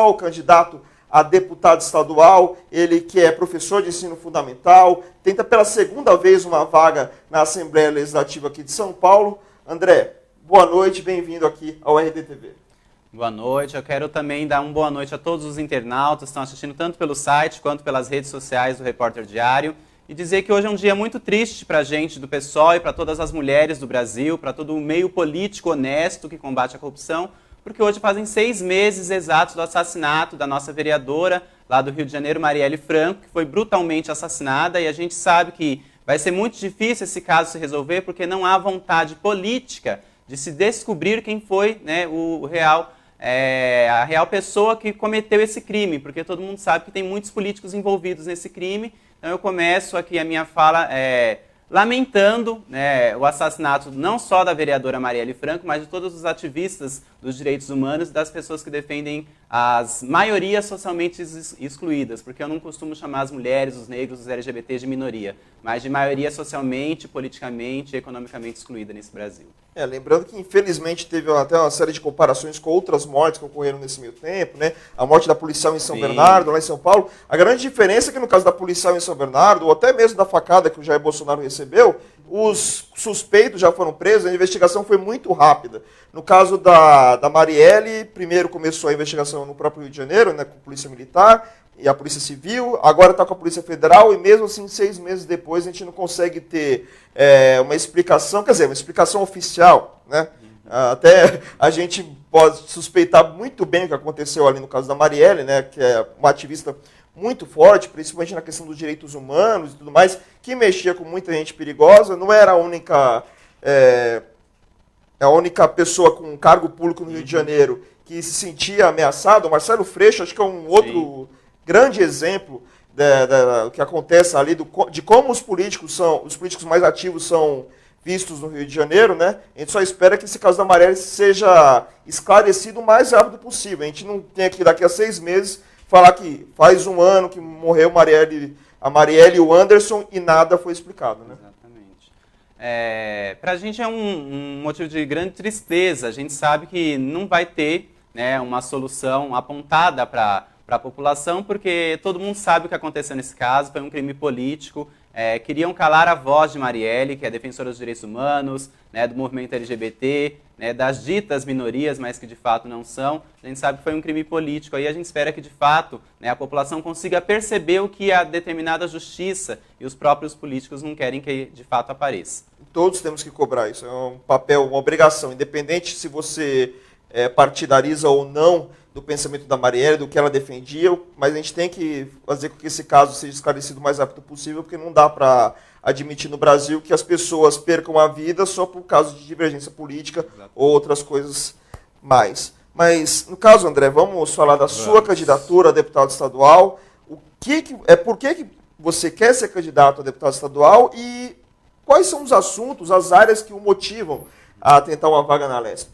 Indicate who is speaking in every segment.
Speaker 1: o candidato a deputado estadual, ele que é professor de ensino fundamental, tenta pela segunda vez uma vaga na Assembleia Legislativa aqui de São Paulo. André, boa noite, bem-vindo aqui ao RDTV.
Speaker 2: Boa noite, eu quero também dar uma boa noite a todos os internautas que estão assistindo tanto pelo site quanto pelas redes sociais do Repórter Diário e dizer que hoje é um dia muito triste para a gente do PSOL e para todas as mulheres do Brasil, para todo o meio político honesto que combate a corrupção, porque hoje fazem 6 meses exatos do assassinato da nossa vereadora lá do Rio de Janeiro, Marielle Franco, que foi brutalmente assassinada, e a gente sabe que vai ser muito difícil esse caso se resolver porque não há vontade política de se descobrir quem foi, né, a real pessoa que cometeu esse crime, porque todo mundo sabe que tem muitos políticos envolvidos nesse crime. Então eu começo aqui a minha fala lamentando, né, o assassinato não só da vereadora Marielle Franco, mas de todos os ativistas dos direitos humanos e das pessoas que defendem as maiorias socialmente excluídas, porque eu não costumo chamar as mulheres, os negros, os LGBT de minoria, mas de maioria socialmente, politicamente e economicamente excluída nesse Brasil.
Speaker 1: Lembrando que infelizmente teve até uma série de comparações com outras mortes que ocorreram nesse meio tempo, né? A morte da policial em São Bernardo, lá em São Paulo. A grande diferença é que no caso da policial em São Bernardo, ou até mesmo da facada que o Jair Bolsonaro recebeu, os suspeitos já foram presos, a investigação foi muito rápida. No caso da Marielle, primeiro começou a investigação no próprio Rio de Janeiro, né, com a Polícia Militar e a Polícia Civil, agora está com a Polícia Federal, e mesmo assim, 6 meses depois, a gente não consegue ter uma explicação, quer dizer, uma explicação oficial, né? Até a gente pode suspeitar muito bem o que aconteceu ali no caso da Marielle, né, que é uma ativista muito forte, principalmente na questão dos direitos humanos e tudo mais, que mexia com muita gente perigosa, não era a única pessoa com cargo público no Rio de Janeiro que se sentia ameaçado. O Marcelo Freixo, acho que é um outro grande exemplo do que acontece ali, de como os políticos mais ativos são vistos no Rio de Janeiro, né? A gente só espera que esse caso da Marielle seja esclarecido o mais rápido possível. A gente não tem aqui daqui a 6 meses falar que faz 1 ano que morreu a Marielle e o Anderson e nada foi explicado, né?
Speaker 2: Exatamente. Para a gente é um motivo de grande tristeza. A gente sabe que não vai ter, né, uma solução apontada para a população, porque todo mundo sabe o que aconteceu nesse caso, foi um crime político. Queriam calar a voz de Marielle, que é defensora dos direitos humanos, né, do movimento LGBT, né, das ditas minorias, mas que de fato não são. A gente sabe que foi um crime político, aí a gente espera que de fato, né, a população consiga perceber o que a determinada justiça e os próprios políticos não querem que de fato apareça.
Speaker 1: Todos temos que cobrar isso, é um papel, uma obrigação, independente se você partidariza ou não do pensamento da Marielle, do que ela defendia, mas a gente tem que fazer com que esse caso seja esclarecido o mais rápido possível, porque não dá para admitir no Brasil que as pessoas percam a vida só por causa de divergência política ou outras coisas mais. Mas, no caso, André, vamos falar da sua candidatura a deputado estadual. Por que você quer ser candidato a deputado estadual e quais são os assuntos, as áreas que o motivam a tentar uma vaga na Lesp?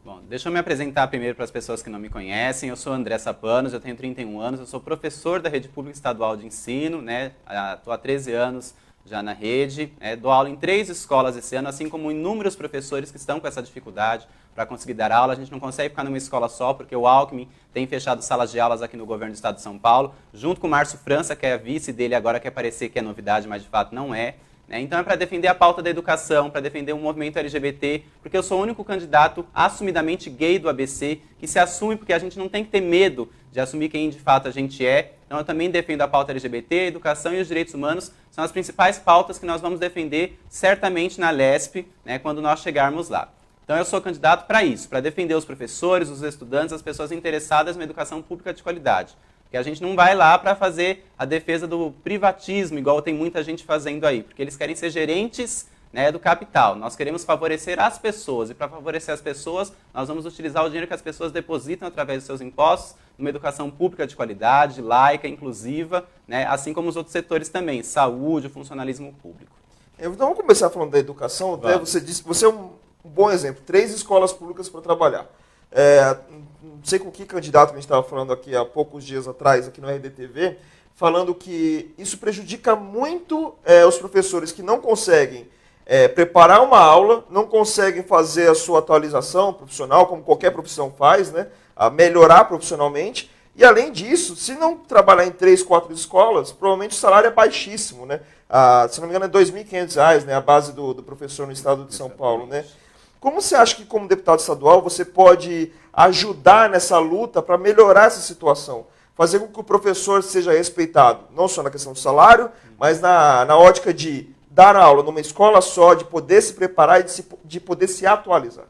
Speaker 2: Bom, deixa eu me apresentar primeiro para as pessoas que não me conhecem. Eu sou André Sapanos, eu tenho 31 anos, eu sou professor da Rede Pública Estadual de Ensino, né? Estou há 13 anos já na rede, dou aula em 3 escolas esse ano, assim como inúmeros professores que estão com essa dificuldade para conseguir dar aula. A gente não consegue ficar numa escola só, porque o Alckmin tem fechado salas de aulas aqui no governo do estado de São Paulo, junto com o Márcio França, que é a vice dele agora, quer parecer que é novidade, mas de fato não é. Então é para defender a pauta da educação, para defender o movimento LGBT, porque eu sou o único candidato assumidamente gay do ABC, que se assume, porque a gente não tem que ter medo de assumir quem de fato a gente é. Então eu também defendo a pauta LGBT, a educação e os direitos humanos, são as principais pautas que nós vamos defender certamente na Lesp, né, quando nós chegarmos lá. Então eu sou candidato para isso, para defender os professores, os estudantes, as pessoas interessadas na educação pública de qualidade. Porque a gente não vai lá para fazer a defesa do privatismo, igual tem muita gente fazendo aí, porque eles querem ser gerentes, né, do capital. Nós queremos favorecer as pessoas, e para favorecer as pessoas, nós vamos utilizar o dinheiro que as pessoas depositam através dos seus impostos, numa educação pública de qualidade, laica, inclusiva, né, assim como os outros setores também, saúde, funcionalismo público.
Speaker 1: Então vamos começar falando da educação. Até você disse que você é um bom exemplo, 3 escolas públicas para trabalhar. Não sei com que candidato que a gente estava falando aqui há poucos dias atrás, aqui no RDTV, falando que isso prejudica muito os professores que não conseguem preparar uma aula, não conseguem fazer a sua atualização profissional, como qualquer profissão faz, né, a melhorar profissionalmente, E além disso, se não trabalhar em 3, 4 escolas, provavelmente o salário é baixíssimo, né? Se não me engano é R$ 2.500, né? A base do professor no estado de São Paulo, né? Como você acha que, como deputado estadual, você pode ajudar nessa luta para melhorar essa situação? Fazer com que o professor seja respeitado, não só na questão do salário, mas na ótica de dar aula numa escola só, de poder se preparar e de poder se atualizar.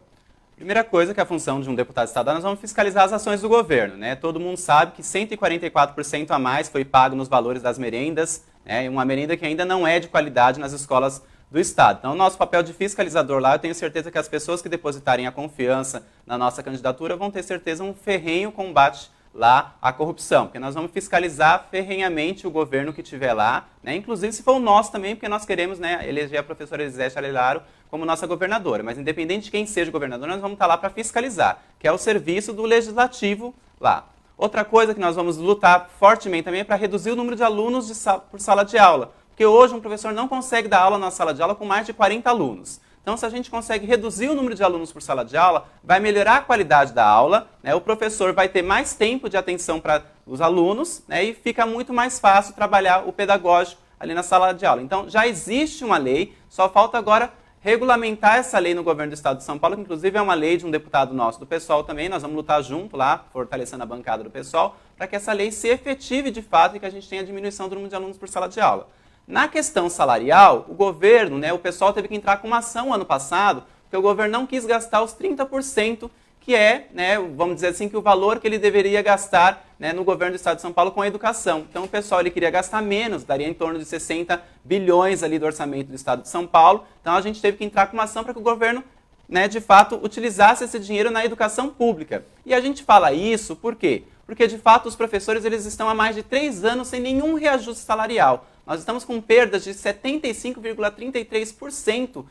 Speaker 2: Primeira coisa que é a função de um deputado estadual, nós vamos fiscalizar as ações do governo, né? Todo mundo sabe que 144% a mais foi pago nos valores das merendas, né? Uma merenda que ainda não é de qualidade nas escolas do Estado. Então, o nosso papel de fiscalizador lá, eu tenho certeza que as pessoas que depositarem a confiança na nossa candidatura vão ter certeza um ferrenho combate lá à corrupção, porque nós vamos fiscalizar ferrenhamente o governo que estiver lá, né? Inclusive se for o nosso também, porque nós queremos, né, eleger a professora Elisete Alelaro como nossa governadora, mas independente de quem seja o governador, nós vamos estar lá para fiscalizar, que é o serviço do legislativo lá. Outra coisa que nós vamos lutar fortemente também é para reduzir o número de alunos por sala de aula, porque hoje um professor não consegue dar aula na sala de aula com mais de 40 alunos. Então, se a gente consegue reduzir o número de alunos por sala de aula, vai melhorar a qualidade da aula, né? O professor vai ter mais tempo de atenção para os alunos, né? E fica muito mais fácil trabalhar o pedagógico ali na sala de aula. Então, já existe uma lei, só falta agora regulamentar essa lei no governo do Estado de São Paulo, que inclusive é uma lei de um deputado nosso do PSOL também, nós vamos lutar junto lá, fortalecendo a bancada do PSOL, para que essa lei se efetive de fato e que a gente tenha diminuição do número de alunos por sala de aula. Na questão salarial, o governo, né, o pessoal teve que entrar com uma ação ano passado, porque o governo não quis gastar os 30%, que é, né, vamos dizer assim, que o valor que ele deveria gastar, né, no governo do Estado de São Paulo com a educação. Então o pessoal ele queria gastar menos, daria em torno de 60 bilhões ali do orçamento do Estado de São Paulo. Então a gente teve que entrar com uma ação para que o governo, né, de fato, utilizasse esse dinheiro na educação pública. E a gente fala isso por quê? Porque, de fato, os professores eles estão há mais de 3 anos sem nenhum reajuste salarial. Nós estamos com perdas de 75,33%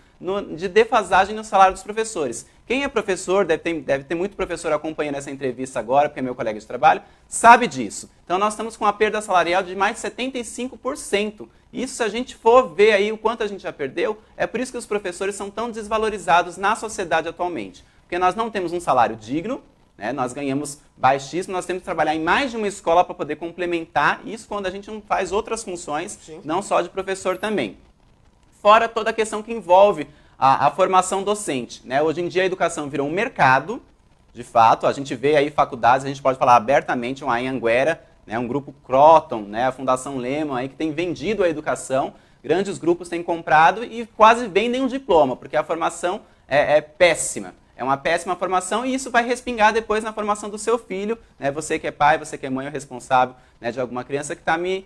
Speaker 2: de defasagem no salário dos professores. Quem é professor, deve ter muito professor acompanhando essa entrevista agora, porque é meu colega de trabalho, sabe disso. Então, nós estamos com uma perda salarial de mais de 75%. Isso, se a gente for ver aí o quanto a gente já perdeu, é por isso que os professores são tão desvalorizados na sociedade atualmente. Porque nós não temos um salário digno, né? Nós ganhamos baixíssimo, nós temos que trabalhar em mais de uma escola para poder complementar isso quando a gente não faz outras funções, sim, não só de professor também. Fora toda a questão que envolve a formação docente, né? Hoje em dia a educação virou um mercado, de fato, a gente vê aí faculdades, a gente pode falar abertamente, uma Anhanguera, né? Um grupo Croton, né? A Fundação Lehman, aí, que tem vendido a educação, grandes grupos têm comprado e quase vendem um diploma, porque a formação é péssima. É uma péssima formação e isso vai respingar depois na formação do seu filho, né? Você que é pai, você que é mãe ou responsável, né, de alguma criança que está me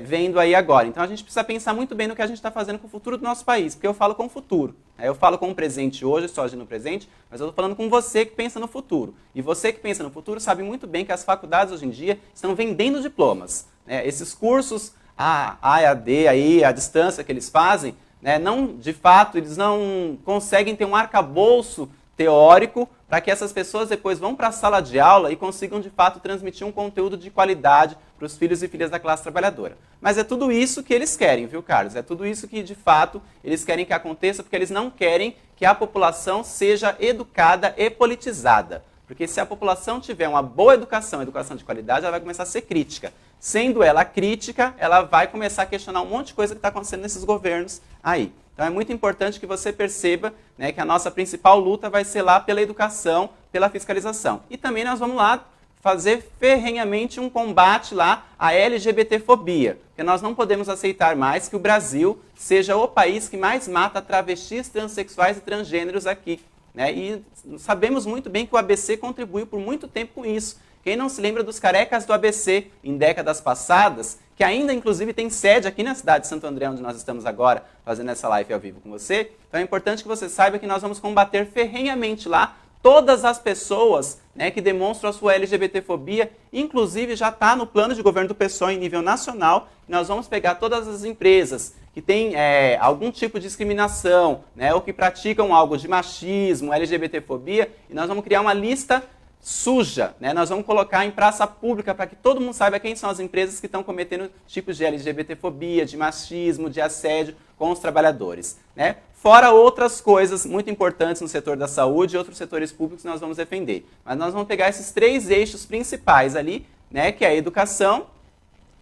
Speaker 2: vendo aí agora. Então a gente precisa pensar muito bem no que a gente está fazendo com o futuro do nosso país, porque eu falo com o futuro. Eu falo com o presente hoje, só agindo no presente, mas eu estou falando com você que pensa no futuro. E você que pensa no futuro sabe muito bem que as faculdades hoje em dia estão vendendo diplomas, né? Esses cursos AAD, aí, à distância que eles fazem, né, não, de fato, eles não conseguem ter um arcabouço teórico para que essas pessoas depois vão para a sala de aula e consigam, de fato, transmitir um conteúdo de qualidade para os filhos e filhas da classe trabalhadora. Mas é tudo isso que eles querem, viu, Carlos? É tudo isso que, de fato, eles querem que aconteça, porque eles não querem que a população seja educada e politizada. Porque se a população tiver uma boa educação de qualidade, ela vai começar a ser crítica. Sendo ela crítica, ela vai começar a questionar um monte de coisa que está acontecendo nesses governos aí. Então é muito importante que você perceba, né, que a nossa principal luta vai ser lá pela educação, pela fiscalização. E também nós vamos lá fazer ferrenhamente um combate lá à LGBTfobia, porque nós não podemos aceitar mais que o Brasil seja o país que mais mata travestis, transexuais e transgêneros aqui, né? E sabemos muito bem que o ABC contribuiu por muito tempo com isso. Quem não se lembra dos carecas do ABC em décadas passadas, que ainda inclusive tem sede aqui na cidade de Santo André, onde nós estamos agora fazendo essa live ao vivo com você. Então é importante que você saiba que nós vamos combater ferrenhamente lá todas as pessoas, né, que demonstram a sua LGBTfobia, inclusive já está no plano de governo do PSOL em nível nacional, nós vamos pegar todas as empresas que têm algum tipo de discriminação, né, ou que praticam algo de machismo, LGBTfobia, e nós vamos criar uma lista suja, né? Nós vamos colocar em praça pública para que todo mundo saiba quem são as empresas que estão cometendo tipos de LGBTfobia, de machismo, de assédio com os trabalhadores, né? Fora outras coisas muito importantes no setor da saúde e outros setores públicos que nós vamos defender. Mas nós vamos pegar esses 3 eixos principais ali, né, que é a educação,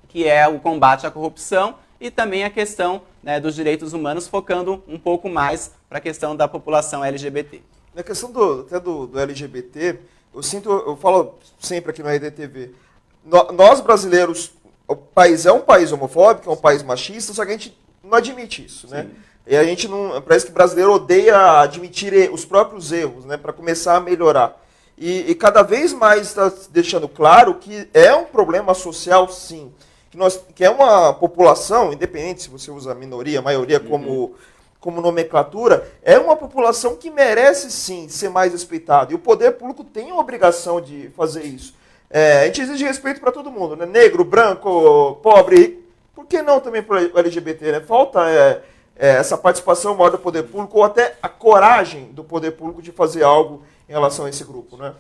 Speaker 2: que é o combate à corrupção e também a questão, né, dos direitos humanos, focando um pouco mais para a questão da população LGBT.
Speaker 1: Na questão até do LGBT, eu falo sempre aqui no RDTV, nós brasileiros, o país é um país homofóbico, é um país machista, só que a gente não admite isso, né? E a gente não, parece que o brasileiro odeia admitir os próprios erros, né, para começar a melhorar. E cada vez mais está deixando claro que é um problema social, sim. Que é uma população, independente se você usa minoria, maioria como nomenclatura, é uma população que merece, sim, ser mais respeitada. E o poder público tem a obrigação de fazer isso. A gente exige respeito para todo mundo, né? Negro, branco, pobre, por que não também para o LGBT? Né? Falta essa participação maior do poder público ou até a coragem do poder público de fazer algo em relação a esse grupo, né?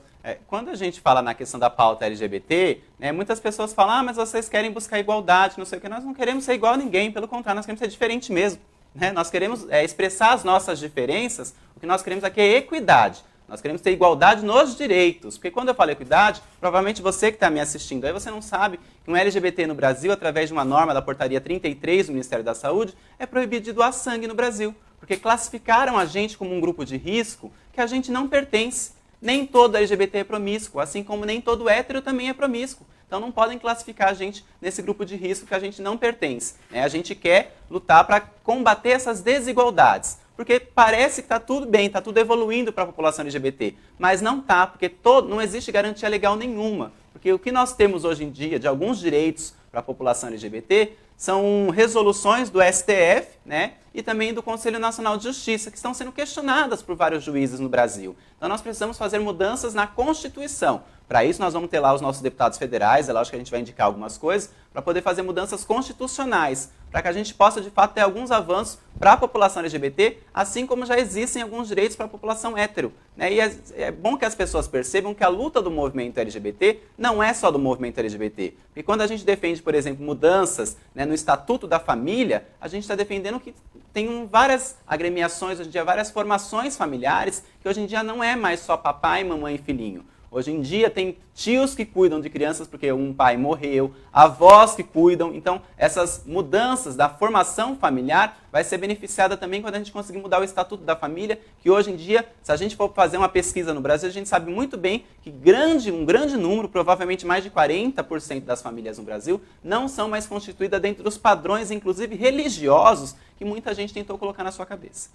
Speaker 2: Quando a gente fala na questão da pauta LGBT, né, muitas pessoas falam, mas vocês querem buscar igualdade, não sei o que. Nós não queremos ser igual a ninguém, pelo contrário, nós queremos ser diferente mesmo. Né? Nós queremos expressar as nossas diferenças, o que nós queremos aqui é equidade. Nós queremos ter igualdade nos direitos, porque quando eu falo equidade, provavelmente você que está me assistindo aí, você não sabe que um LGBT no Brasil, através de uma norma da portaria 33 do Ministério da Saúde, é proibido de doar sangue no Brasil, porque classificaram a gente como um grupo de risco que a gente não pertence. Nem todo LGBT é promíscuo, assim como nem todo hétero também é promíscuo. Então não podem classificar a gente nesse grupo de risco que a gente não pertence. A gente quer lutar para combater essas desigualdades. Porque parece que está tudo bem, está tudo evoluindo para a população LGBT. Mas não está, porque não existe garantia legal nenhuma. Porque o que nós temos hoje em dia de alguns direitos para a população LGBT são resoluções do STF, né, e também do Conselho Nacional de Justiça, que estão sendo questionadas por vários juízes no Brasil. Então nós precisamos fazer mudanças na Constituição. Para isso nós vamos ter lá os nossos deputados federais, é lógico que a gente vai indicar algumas coisas, para poder fazer mudanças constitucionais, para que a gente possa de fato ter alguns avanços para a população LGBT, assim como já existem alguns direitos para a população hétero. Né? E é bom que as pessoas percebam que a luta do movimento LGBT não é só do movimento LGBT. Porque quando a gente defende, por exemplo, mudanças, né, no Estatuto da Família, a gente está defendendo que tem várias agremiações, hoje em dia, várias formações familiares, que hoje em dia não é mais só papai, mamãe e filhinho. Hoje em dia tem tios que cuidam de crianças porque um pai morreu, avós que cuidam. Então, essas mudanças da formação familiar vai ser beneficiada também quando a gente conseguir mudar o Estatuto da Família, que hoje em dia, se a gente for fazer uma pesquisa no Brasil, a gente sabe muito bem que um grande número, provavelmente mais de 40% das famílias no Brasil, não são mais constituídas dentro dos padrões, inclusive religiosos, que muita gente tentou colocar na sua cabeça.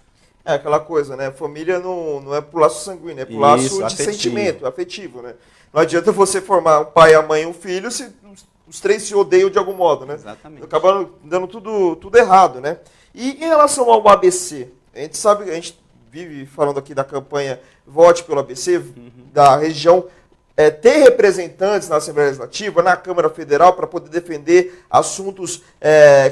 Speaker 1: É aquela coisa, né? Família não é pro laço sanguíneo, é pro laço de
Speaker 2: afetivo.
Speaker 1: sentimento, afetivo, né? Não adianta você formar um pai, a mãe e um filho se os três se odeiam de algum modo, né?
Speaker 2: Exatamente.
Speaker 1: Acaba dando tudo errado, né? E em relação ao ABC, a gente sabe, a gente vive falando aqui da campanha Vote pelo ABC, da região, ter representantes na Assembleia Legislativa, na Câmara Federal, para poder defender assuntos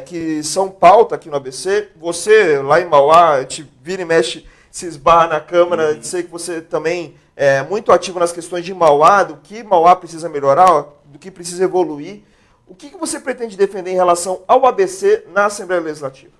Speaker 1: que são pauta aqui no ABC. Você, lá em Mauá, a gente vira e mexe, se esbarra na Câmara, sei que você também é muito ativo nas questões de Mauá, do que Mauá precisa melhorar, do que precisa evoluir. O que você pretende defender em relação ao ABC na Assembleia Legislativa?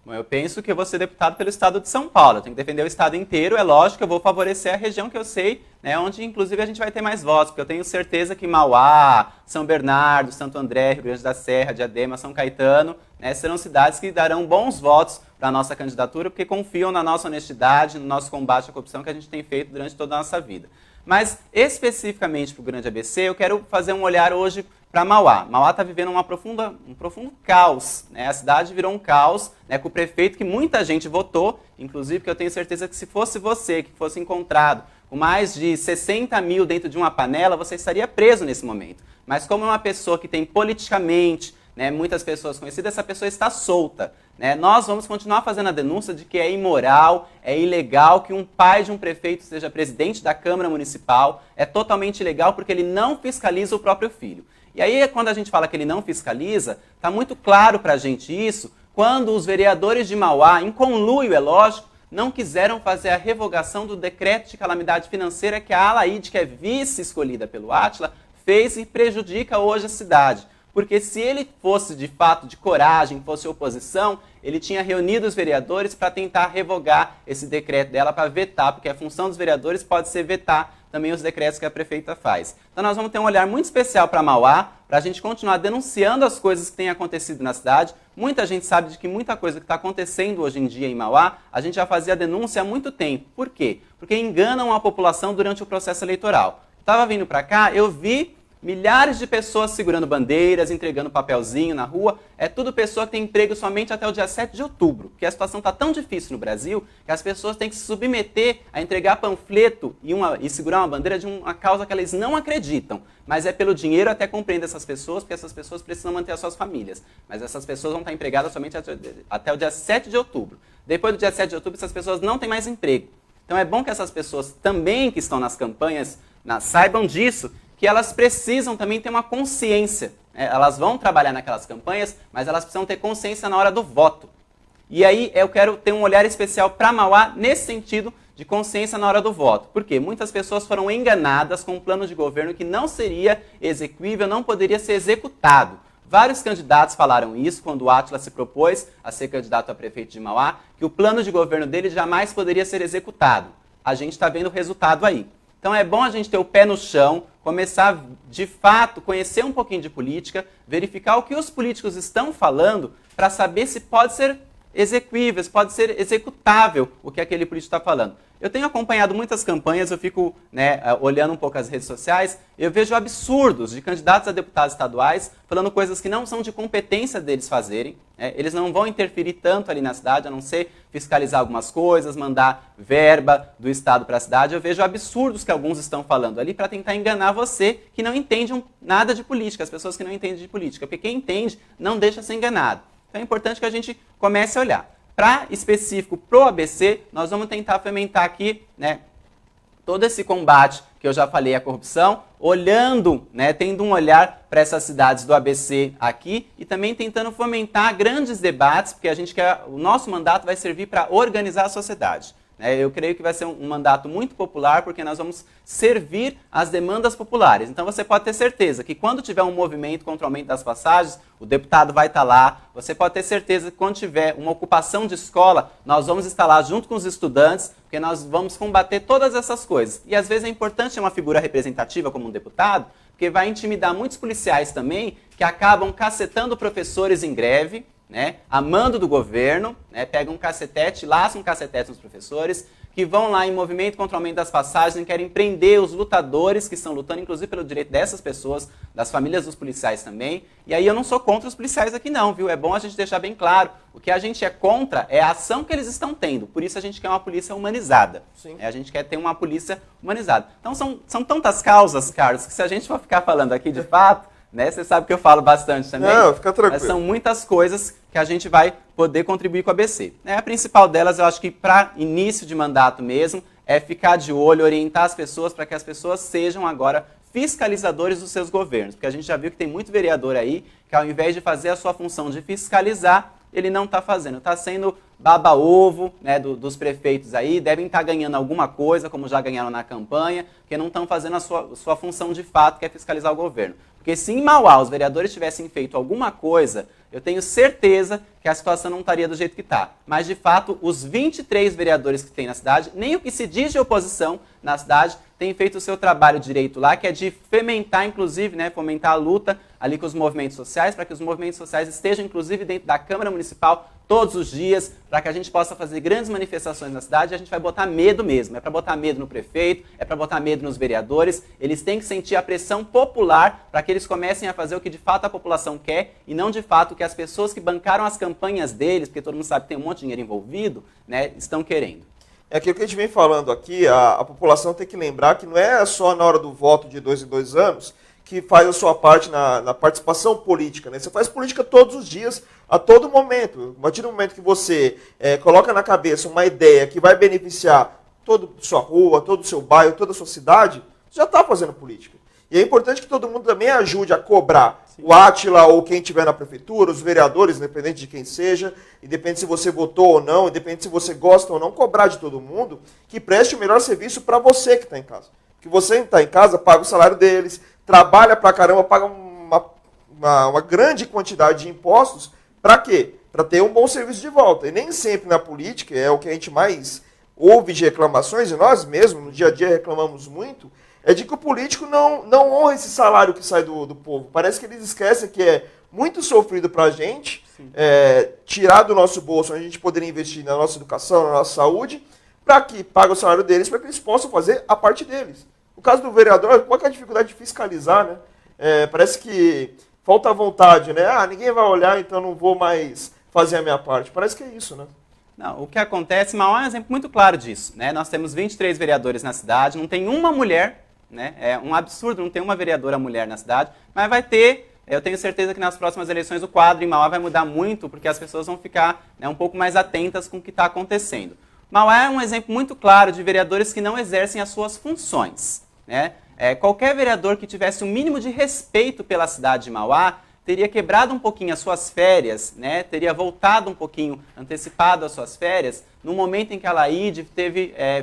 Speaker 2: Bom, eu penso que eu vou ser deputado pelo Estado de São Paulo. Eu tenho que defender o Estado inteiro. É lógico que eu vou favorecer a região que eu sei, né, onde inclusive a gente vai ter mais votos. Porque eu tenho certeza que Mauá, São Bernardo, Santo André, Rio Grande da Serra, Diadema, São Caetano, né, serão cidades que darão bons votos para a nossa candidatura, porque confiam na nossa honestidade, no nosso combate à corrupção que a gente tem feito durante toda a nossa vida. Mas, especificamente para o Grande ABC, eu quero fazer um olhar hoje para Mauá. Mauá está vivendo um profundo caos. Né? A cidade virou um caos, né, com o prefeito que muita gente votou, inclusive que eu tenho certeza que se fosse você que fosse encontrado com mais de 60 mil dentro de uma panela, você estaria preso nesse momento. Mas como é uma pessoa que tem politicamente, né, muitas pessoas conhecidas, essa pessoa está solta. Né? Nós vamos continuar fazendo a denúncia de que é imoral, é ilegal que um pai de um prefeito seja presidente da Câmara Municipal, é totalmente ilegal porque ele não fiscaliza o próprio filho. E aí, quando a gente fala que ele não fiscaliza, está muito claro para a gente isso, quando os vereadores de Mauá, em conluio, é lógico, não quiseram fazer a revogação do decreto de calamidade financeira que a Alaide, que é vice escolhida pelo Átila, fez e prejudica hoje a cidade. Porque se ele fosse de fato de coragem, fosse oposição, ele tinha reunido os vereadores para tentar revogar esse decreto dela, para vetar, porque a função dos vereadores pode ser vetar também os decretos que a prefeita faz. Então nós vamos ter um olhar muito especial para Mauá, para a gente continuar denunciando as coisas que têm acontecido na cidade. Muita gente sabe de que muita coisa que está acontecendo hoje em dia em Mauá, a gente já fazia denúncia há muito tempo. Por quê? Porque enganam a população durante o processo eleitoral. Estava vindo para cá, eu vi milhares de pessoas segurando bandeiras, entregando papelzinho na rua. É tudo pessoa que tem emprego somente até o dia 7 de outubro. Porque a situação está tão difícil no Brasil que as pessoas têm que se submeter a entregar panfleto e segurar uma bandeira de uma causa que elas não acreditam. Mas é pelo dinheiro, até compreendo essas pessoas, porque essas pessoas precisam manter as suas famílias. Mas essas pessoas vão estar empregadas somente até o dia 7 de outubro. Depois do dia 7 de outubro, essas pessoas não têm mais emprego. Então é bom que essas pessoas também que estão nas campanhas saibam disso, que elas precisam também ter uma consciência. Elas vão trabalhar naquelas campanhas, mas elas precisam ter consciência na hora do voto. E aí eu quero ter um olhar especial para Mauá nesse sentido de consciência na hora do voto. Por quê? Muitas pessoas foram enganadas com um plano de governo que não seria execuível, não poderia ser executado. Vários candidatos falaram isso quando o Átila se propôs a ser candidato a prefeito de Mauá, que o plano de governo dele jamais poderia ser executado. A gente está vendo o resultado aí. Então é bom a gente ter o pé no chão, começar de fato, conhecer um pouquinho de política, verificar o que os políticos estão falando para saber se pode ser execuível, se pode ser executável o que aquele político está falando. Eu tenho acompanhado muitas campanhas, eu fico olhando um pouco as redes sociais, eu vejo absurdos de candidatos a deputados estaduais falando coisas que não são de competência deles fazerem. Eles não vão interferir tanto ali na cidade, a não ser fiscalizar algumas coisas, mandar verba do estado para a cidade. Eu vejo absurdos que alguns estão falando ali para tentar enganar você que não entende nada de política, as pessoas que não entendem de política, porque quem entende não deixa ser enganado. Então é importante que a gente comece a olhar. Para específico pro ABC, nós vamos tentar fomentar aqui, todo esse combate que eu já falei à corrupção, olhando, tendo um olhar para essas cidades do ABC aqui e também tentando fomentar grandes debates, porque a gente quer, o nosso mandato vai servir para organizar a sociedade. Eu creio que vai ser um mandato muito popular, porque nós vamos servir às demandas populares. Então você pode ter certeza que quando tiver um movimento contra o aumento das passagens, o deputado vai estar lá. Você pode ter certeza que quando tiver uma ocupação de escola, nós vamos estar lá junto com os estudantes, porque nós vamos combater todas essas coisas. E às vezes é importante ter uma figura representativa como um deputado, porque vai intimidar muitos policiais também, que acabam cacetando professores em greve, a mando do governo, pegam um cacetete, laçam um cacetete nos professores, que vão lá em movimento contra o aumento das passagens e querem prender os lutadores que estão lutando, inclusive pelo direito dessas pessoas, das famílias dos policiais também. E aí eu não sou contra os policiais aqui não, viu? É bom a gente deixar bem claro. O que a gente é contra é a ação que eles estão tendo. Por isso a gente quer uma polícia humanizada.
Speaker 1: Sim.
Speaker 2: A gente quer ter uma polícia humanizada. Então são tantas causas, Carlos, que se a gente for ficar falando aqui de fato, você sabe que eu falo bastante também.
Speaker 1: Não, fica tranquilo.
Speaker 2: Mas são muitas coisas que a gente vai poder contribuir com a ABC. A principal delas, eu acho que para início de mandato mesmo, é ficar de olho, orientar as pessoas para que as pessoas sejam agora fiscalizadores dos seus governos. Porque a gente já viu que tem muito vereador aí que ao invés de fazer a sua função de fiscalizar, ele não está fazendo. Está sendo baba-ovo dos prefeitos aí, devem estar ganhando alguma coisa, como já ganharam na campanha, porque não estão fazendo a sua função de fato, que é fiscalizar o governo. Porque se em Mauá os vereadores tivessem feito alguma coisa, eu tenho certeza que a situação não estaria do jeito que está. Mas, de fato, os 23 vereadores que tem na cidade, nem o que se diz de oposição na cidade, tem feito o seu trabalho direito lá, que é de fomentar, inclusive, fomentar a luta ali com os movimentos sociais, para que os movimentos sociais estejam, inclusive, dentro da Câmara Municipal todos os dias, para que a gente possa fazer grandes manifestações na cidade. A gente vai botar medo mesmo, é para botar medo no prefeito, é para botar medo nos vereadores. Eles têm que sentir a pressão popular para que eles comecem a fazer o que de fato a população quer e não de fato o que as pessoas que bancaram as campanhas deles, porque todo mundo sabe que tem um monte de dinheiro envolvido, estão querendo.
Speaker 1: É aquilo que a gente vem falando aqui, a população tem que lembrar que não é só na hora do voto de 2 em 2 anos que faz a sua parte na participação política. Você faz política todos os dias, a todo momento. A partir do momento que você coloca na cabeça uma ideia que vai beneficiar toda a sua rua, todo o seu bairro, toda a sua cidade, você já está fazendo política. E é importante que todo mundo também ajude a cobrar. Sim. O Átila ou quem estiver na prefeitura, os vereadores, independente de quem seja, independente se você votou ou não, independente se você gosta ou não, cobrar de todo mundo que preste o melhor serviço para você que está em casa. Que você está em casa, paga o salário deles, trabalha pra caramba, paga uma grande quantidade de impostos. Para quê? Para ter um bom serviço de volta. E nem sempre na política, é o que a gente mais ouve de reclamações, e nós mesmos no dia a dia reclamamos muito, é de que o político não honra esse salário que sai do povo. Parece que eles esquecem que é muito sofrido para a gente, tirar do nosso bolso, onde a gente poderia investir na nossa educação, na nossa saúde, para que pague o salário deles, para que eles possam fazer a parte deles. No caso do vereador, qual que é a dificuldade de fiscalizar, né? Parece que falta vontade, né? Ninguém vai olhar, então não vou mais fazer a minha parte. Parece que é isso, né?
Speaker 2: Não, o que acontece, Mauá é um exemplo muito claro disso, né? Nós temos 23 vereadores na cidade, não tem uma mulher, né? É um absurdo não ter uma vereadora mulher na cidade, mas vai ter. Eu tenho certeza que nas próximas eleições o quadro em Mauá vai mudar muito, porque as pessoas vão ficar, né, um pouco mais atentas com o que está acontecendo. Mauá é um exemplo muito claro de vereadores que não exercem as suas funções, né? Qualquer vereador que tivesse o mínimo de respeito pela cidade de Mauá teria quebrado um pouquinho as suas férias, né? Teria voltado um pouquinho, antecipado as suas férias, no momento em que a Laide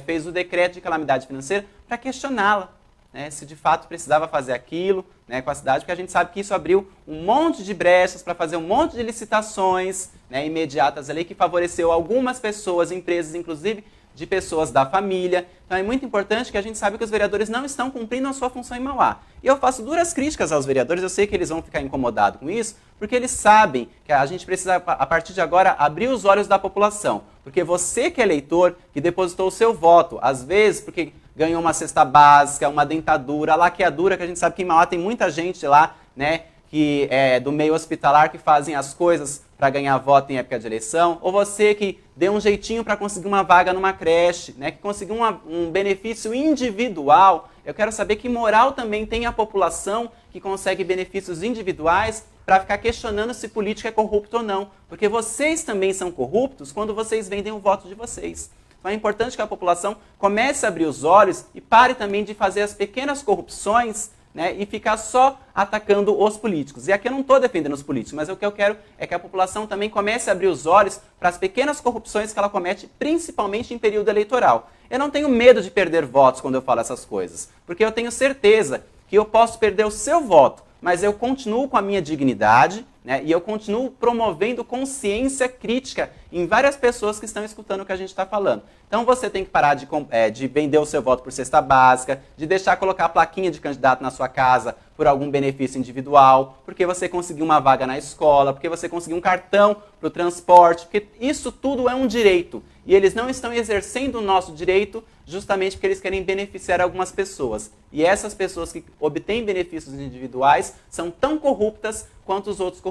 Speaker 2: fez o decreto de calamidade financeira para questioná-la, né, se de fato precisava fazer aquilo, né, com a cidade, porque a gente sabe que isso abriu um monte de brechas para fazer um monte de licitações, né, imediatas ali, que favoreceu algumas pessoas, empresas, inclusive de pessoas da família. Então é muito importante que a gente saiba que os vereadores não estão cumprindo a sua função em Mauá. E eu faço duras críticas aos vereadores, eu sei que eles vão ficar incomodados com isso, porque eles sabem que a gente precisa, a partir de agora, abrir os olhos da população. Porque você que é eleitor, que depositou o seu voto, às vezes porque ganhou uma cesta básica, uma dentadura, a laqueadura, que a gente sabe que em Mauá tem muita gente lá, né, que é do meio hospitalar, que fazem as coisas para ganhar voto em época de eleição, ou você que deu um jeitinho para conseguir uma vaga numa creche, né, que conseguiu um benefício individual. Eu quero saber que moral também tem a população que consegue benefícios individuais para ficar questionando se político é corrupto ou não, porque vocês também são corruptos quando vocês vendem o voto de vocês. Então é importante que a população comece a abrir os olhos e pare também de fazer as pequenas corrupções, né, e ficar só atacando os políticos. E aqui eu não estou defendendo os políticos, mas o que eu quero é que a população também comece a abrir os olhos para as pequenas corrupções que ela comete, principalmente em período eleitoral. Eu não tenho medo de perder votos quando eu falo essas coisas, porque eu tenho certeza que eu posso perder o seu voto, mas eu continuo com a minha dignidade, né, e eu continuo promovendo consciência crítica em várias pessoas que estão escutando o que a gente está falando. Então você tem que parar de vender o seu voto por cesta básica, de deixar colocar a plaquinha de candidato na sua casa por algum benefício individual, porque você conseguiu uma vaga na escola, porque você conseguiu um cartão para o transporte, porque isso tudo é um direito. E eles não estão exercendo o nosso direito justamente porque eles querem beneficiar algumas pessoas. E essas pessoas que obtêm benefícios individuais são tão corruptas quanto os outros,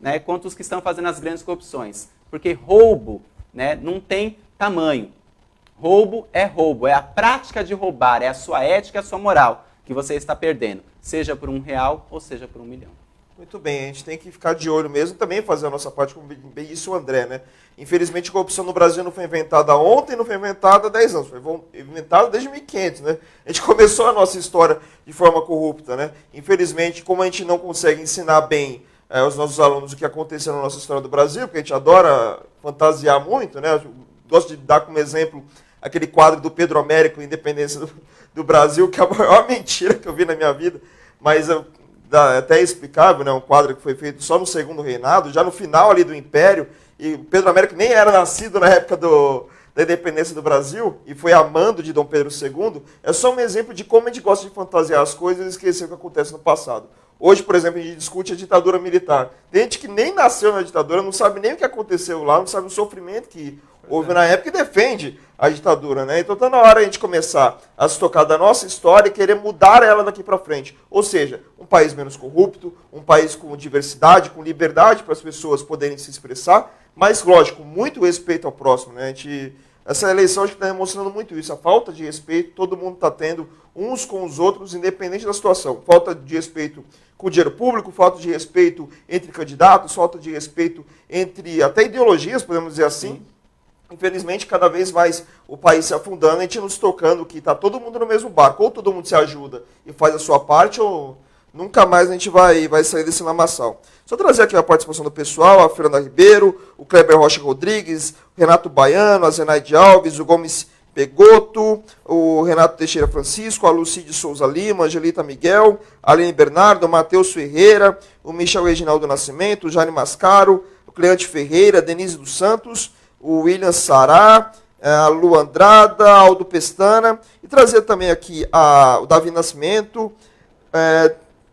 Speaker 2: né, quanto os que estão fazendo as grandes corrupções. Porque roubo, né, não tem tamanho. Roubo, é a prática de roubar, é a sua ética, a sua moral que você está perdendo, seja por R$1 ou seja por 1 milhão.
Speaker 1: Muito bem, a gente tem que ficar de olho mesmo, também fazer a nossa parte, como bem disse o André, né? Infelizmente a corrupção no Brasil não foi inventada ontem, não foi inventada há 10 anos, foi inventada desde 1500, né? A gente começou a nossa história de forma corrupta, né? Infelizmente, como a gente não consegue ensinar bem aos nossos alunos o que aconteceu na nossa história do Brasil, porque a gente adora fantasiar muito, né? Eu gosto de dar como exemplo aquele quadro do Pedro Américo, Independência do Brasil, que é a maior mentira que eu vi na minha vida, mas até explicável, né? Um quadro que foi feito só no segundo reinado, já no final ali do Império, e o Pedro Américo nem era nascido na época da independência do Brasil, e foi amando de Dom Pedro II, é só um exemplo de como a gente gosta de fantasiar as coisas e esquecer o que acontece no passado. Hoje, por exemplo, a gente discute a ditadura militar. Tem gente que nem nasceu na ditadura, não sabe nem o que aconteceu lá, não sabe o sofrimento que houve na época e defende a ditadura, né? Então está na hora a gente começar a se tocar da nossa história e querer mudar ela daqui para frente. Ou seja, um país menos corrupto, um país com diversidade, com liberdade para as pessoas poderem se expressar, mas, lógico, muito respeito ao próximo, né? Essa eleição acho que está demonstrando muito isso, a falta de respeito, todo mundo está tendo uns com os outros, independente da situação. Falta de respeito com o dinheiro público, falta de respeito entre candidatos, falta de respeito entre até ideologias, podemos dizer assim. Infelizmente, cada vez mais o país se afundando, a gente nos tocando que está todo mundo no mesmo barco. Ou todo mundo se ajuda e faz a sua parte, ou nunca mais a gente vai sair desse lamaçal. Só trazer aqui a participação do pessoal, a Fernanda Ribeiro, o Kleber Rocha Rodrigues, o Renato Baiano, a Zenaide Alves, o Gomes Pegoto, o Renato Teixeira Francisco, a Lucide Souza Lima, a Angelita Miguel, a Aline Bernardo, o Matheus Ferreira, o Michel Reginaldo Nascimento, o Jane Mascaro, o Cleante Ferreira, a Denise dos Santos, o William Sará, a Lu Andrada, Aldo Pestana, e trazer também aqui o Davi Nascimento,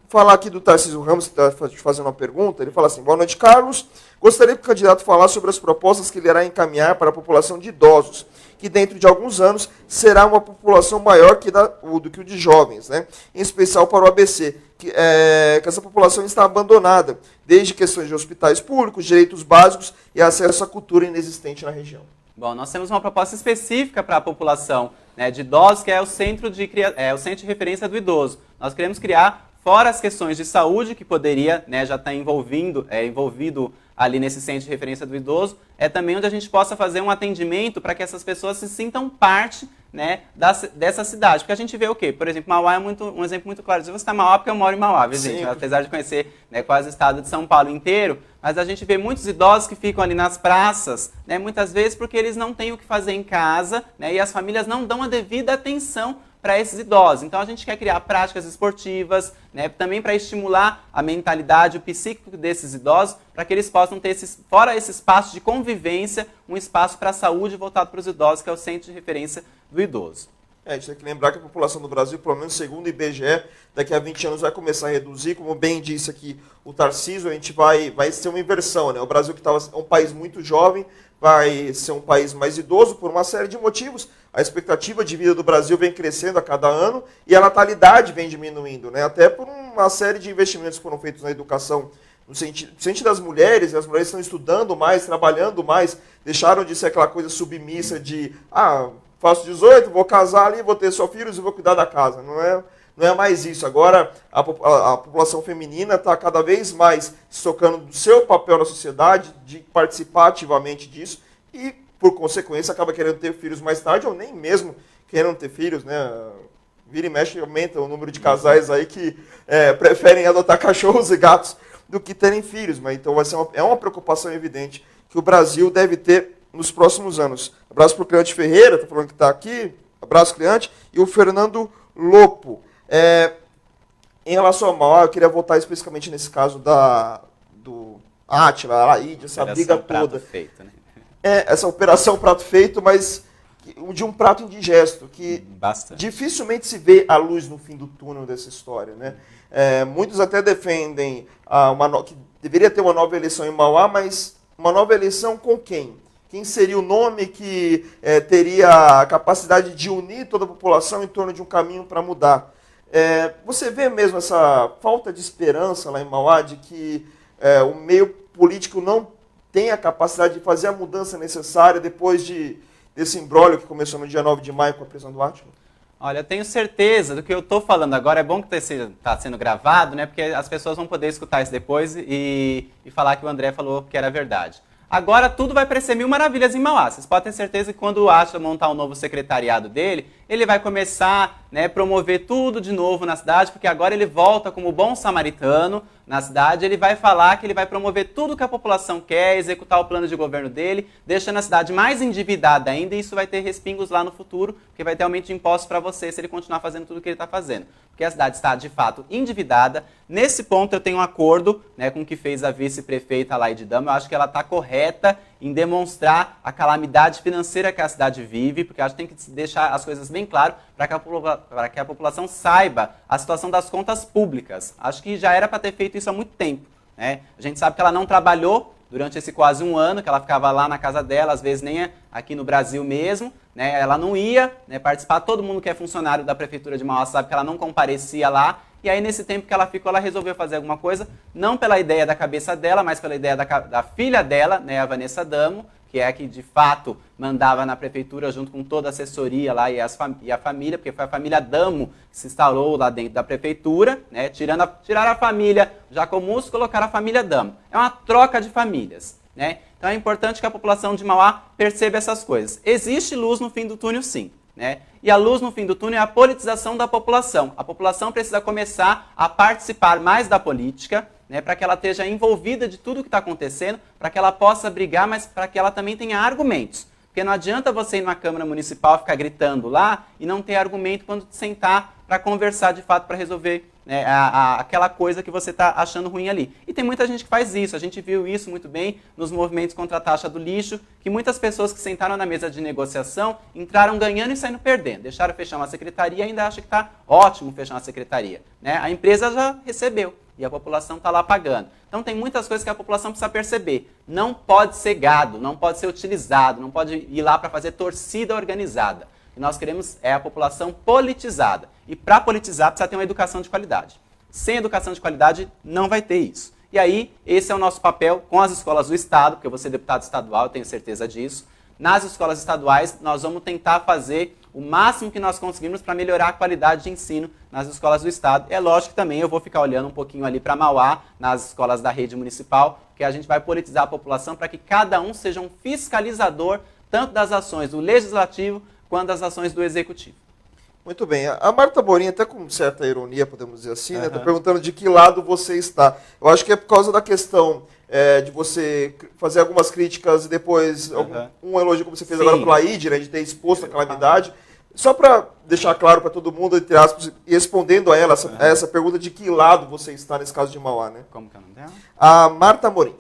Speaker 1: falar aqui do Tarcísio Ramos, que está fazendo uma pergunta. Ele fala assim: boa noite, Carlos. Gostaria que o candidato falasse sobre as propostas que ele irá encaminhar para a população de idosos, que dentro de alguns anos será uma população maior do que o de jovens, né? Em especial para o ABC, que essa população está abandonada, desde questões de hospitais públicos, direitos básicos e acesso à cultura inexistente na região.
Speaker 2: Bom, nós temos uma proposta específica para a população, né, de idosos, que é o centro de referência do idoso. Nós queremos criar, fora as questões de saúde, que poderia, né, já estar envolvido ali nesse centro de referência do idoso, é também onde a gente possa fazer um atendimento para que essas pessoas se sintam parte, né, dessa cidade. Porque a gente vê o quê? Por exemplo, Mauá é um exemplo muito claro. Você está em Mauá porque eu moro em Mauá, viu, gente? Apesar de conhecer, né, quase o estado de São Paulo inteiro, mas a gente vê muitos idosos que ficam ali nas praças, né, muitas vezes porque eles não têm o que fazer em casa, né, e as famílias não dão a devida atenção para esses idosos. Então a gente quer criar práticas esportivas, né, também para estimular a mentalidade, o psíquico desses idosos, para que eles possam ter, fora esse espaço de convivência, um espaço para a saúde voltado para os idosos, que é o centro de referência do idoso.
Speaker 1: A gente tem que lembrar que a população do Brasil, pelo menos segundo o IBGE, daqui a 20 anos vai começar a reduzir. Como bem disse aqui o Tarcísio, a gente vai ser uma inversão, né? O Brasil, que é um país muito jovem, vai ser um país mais idoso por uma série de motivos. A expectativa de vida do Brasil vem crescendo a cada ano e a natalidade vem diminuindo, né? Até por uma série de investimentos que foram feitos na educação, no sentido das mulheres. As mulheres estão estudando mais, trabalhando mais, deixaram de ser aquela coisa submissa de faço 18, vou casar ali, vou ter só filhos e vou cuidar da casa. Não é mais isso. Agora a população feminina está cada vez mais se tocando do seu papel na sociedade, de participar ativamente disso e, por consequência, acaba querendo ter filhos mais tarde ou nem mesmo querendo ter filhos, né? Vira e mexe, aumenta o número de casais aí que preferem adotar cachorros e gatos do que terem filhos. Mas então é uma preocupação evidente que o Brasil deve ter nos próximos anos. Abraço para o Cleante Ferreira, está falando que está aqui. Abraço, Cleante. E o Fernando Lopo. Em relação ao Mauá, eu queria voltar especificamente nesse caso do Átila, Araíde, essa briga toda.
Speaker 2: Feito, né?
Speaker 1: Essa operação prato feito, mas de um prato indigesto, que
Speaker 2: bastante.
Speaker 1: Dificilmente se vê a luz no fim do túnel dessa história, né? Muitos até defendem que deveria ter uma nova eleição em Mauá, mas uma nova eleição com quem? Quem seria o nome que teria a capacidade de unir toda a população em torno de um caminho para mudar? Você vê mesmo essa falta de esperança lá em Mauá, de que o meio político não tem a capacidade de fazer a mudança necessária depois desse imbróglio que começou no dia 9 de maio com a prisão do Átila?
Speaker 2: Olha, eu tenho certeza do que eu estou falando agora. É bom que está sendo gravado, né? Porque as pessoas vão poder escutar isso depois e falar que o André falou que era verdade. Agora tudo vai parecer mil maravilhas em Mauá. Vocês podem ter certeza que quando o Átila montar um novo secretariado dele, ele vai começar, né, promover tudo de novo na cidade, porque agora ele volta como bom samaritano na cidade. Ele vai falar que ele vai promover tudo que a população quer, executar o plano de governo dele, deixando a cidade mais endividada ainda, e isso vai ter respingos lá no futuro, porque vai ter aumento de impostos para você se ele continuar fazendo tudo o que ele está fazendo. Porque a cidade está, de fato, endividada. Nesse ponto eu tenho um acordo, né, com o que fez a vice-prefeita Laide Dama. Eu acho que ela está correta em demonstrar a calamidade financeira que a cidade vive, porque acho que tem que deixar as coisas bem claras para que a população saiba a situação das contas públicas. Acho que já era para ter feito isso há muito tempo, né? A gente sabe que ela não trabalhou durante esse quase um ano, que ela ficava lá na casa dela, às vezes nem aqui no Brasil mesmo, né? Ela não ia, né, participar. Todo mundo que é funcionário da Prefeitura de Mauá sabe que ela não comparecia lá. E aí, nesse tempo que ela ficou, ela resolveu fazer alguma coisa, não pela ideia da cabeça dela, mas pela ideia da filha dela, né, a Vanessa Damo, que é a que, de fato, mandava na prefeitura junto com toda a assessoria lá e a família, porque foi a família Damo que se instalou lá dentro da prefeitura, né, tiraram a família Jacomus e colocaram a família Damo. É uma troca de famílias, né? Então é importante que a população de Mauá perceba essas coisas. Existe luz no fim do túnel, sim, né? E a luz no fim do túnel é a politização da população. A população precisa começar a participar mais da política, né, para que ela esteja envolvida de tudo que está acontecendo, para que ela possa brigar, mas para que ela também tenha argumentos. Porque não adianta você ir numa Câmara Municipal ficar gritando lá e não ter argumento quando sentar para conversar de fato para resolver né, aquela coisa que você está achando ruim ali. E tem muita gente que faz isso, a gente viu isso muito bem nos movimentos contra a taxa do lixo, que muitas pessoas que sentaram na mesa de negociação entraram ganhando e saindo perdendo. Deixaram fechar uma secretaria e ainda acham que está ótimo fechar uma secretaria, né? A empresa já recebeu e a população está lá pagando. Então tem muitas coisas que a população precisa perceber. Não pode ser gado, não pode ser utilizado, não pode ir lá para fazer torcida organizada. O que nós queremos é a população politizada. E para politizar precisa ter uma educação de qualidade. Sem educação de qualidade não vai ter isso. E aí, esse é o nosso papel com as escolas do Estado, porque eu vou ser deputado estadual, eu tenho certeza disso. Nas escolas estaduais, nós vamos tentar fazer o máximo que nós conseguirmos para melhorar a qualidade de ensino nas escolas do Estado. É lógico que também eu vou ficar olhando um pouquinho ali para Mauá, nas escolas da rede municipal, que a gente vai politizar a população para que cada um seja um fiscalizador tanto das ações do Legislativo quanto das ações do Executivo.
Speaker 1: Muito bem. A Marta Morim, até com certa ironia, podemos dizer assim, né, está perguntando de que lado você está. Eu acho que é por causa da questão de você fazer algumas críticas e depois um elogio, como você fez agora para o Laíde, né, de ter exposto a calamidade. Só para deixar claro para todo mundo, entre aspas, e respondendo a ela essa pergunta de que lado você está nesse caso de Mauá, né?
Speaker 2: Como que é o nome dela?
Speaker 1: A Marta Morim.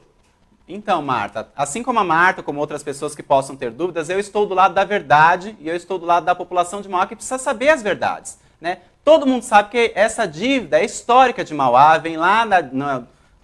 Speaker 2: Então, Marta, assim como a Marta, como outras pessoas que possam ter dúvidas, eu estou do lado da verdade e eu estou do lado da população de Mauá que precisa saber as verdades, né? Todo mundo sabe que essa dívida é histórica de Mauá, vem lá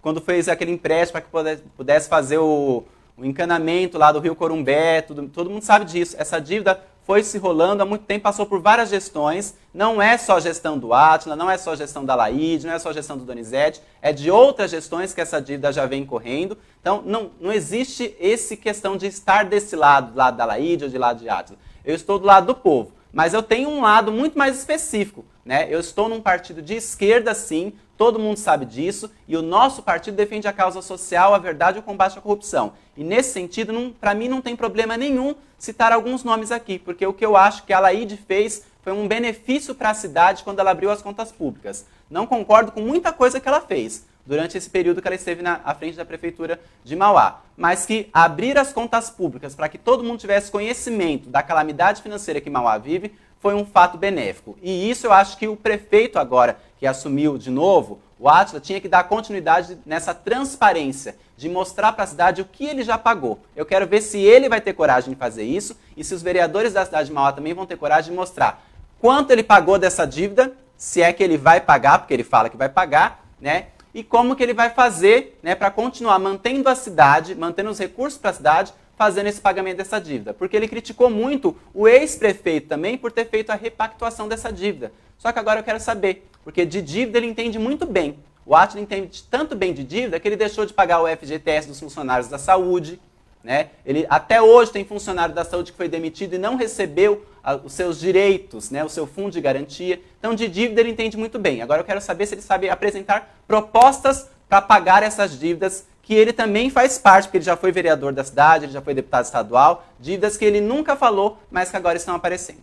Speaker 2: quando fez aquele empréstimo para que pudesse fazer o encanamento lá do Rio Corumbé, todo mundo sabe disso. Essa dívida foi se rolando há muito tempo, passou por várias gestões, não é só gestão do Átila, não é só gestão da Laíde, não é só gestão do Donizete, é de outras gestões que essa dívida já vem correndo. Então, não existe essa questão de estar desse lado, do lado da Laíde ou de lado de Átila. Eu estou do lado do povo, mas eu tenho um lado muito mais específico, né? Eu estou num partido de esquerda, sim, todo mundo sabe disso, e o nosso partido defende a causa social, a verdade e o combate à corrupção. E nesse sentido, para mim não tem problema nenhum citar alguns nomes aqui, porque o que eu acho que a Laíde fez foi um benefício para a cidade quando ela abriu as contas públicas. Não concordo com muita coisa que ela fez durante esse período que ela esteve à frente da Prefeitura de Mauá, mas que abrir as contas públicas para que todo mundo tivesse conhecimento da calamidade financeira que Mauá vive foi um fato benéfico. E isso eu acho que o prefeito agora, que assumiu de novo, o Átila, tinha que dar continuidade nessa transparência, de mostrar para a cidade o que ele já pagou. Eu quero ver se ele vai ter coragem de fazer isso e se os vereadores da cidade de Mauá também vão ter coragem de mostrar quanto ele pagou dessa dívida, se é que ele vai pagar, porque ele fala que vai pagar, né? E como que ele vai fazer, né, para continuar mantendo a cidade, mantendo os recursos para a cidade, fazendo esse pagamento dessa dívida. Porque ele criticou muito o ex-prefeito também por ter feito a repactuação dessa dívida. Só que agora eu quero saber, porque de dívida ele entende muito bem. O Átila entende tanto bem de dívida que ele deixou de pagar o FGTS dos funcionários da saúde, né? Ele até hoje tem funcionário da saúde que foi demitido e não recebeu os seus direitos, né, o seu fundo de garantia. Então, de dívida ele entende muito bem. Agora eu quero saber se ele sabe apresentar propostas para pagar essas dívidas, que ele também faz parte, porque ele já foi vereador da cidade, ele já foi deputado estadual, dívidas que ele nunca falou, mas que agora estão aparecendo.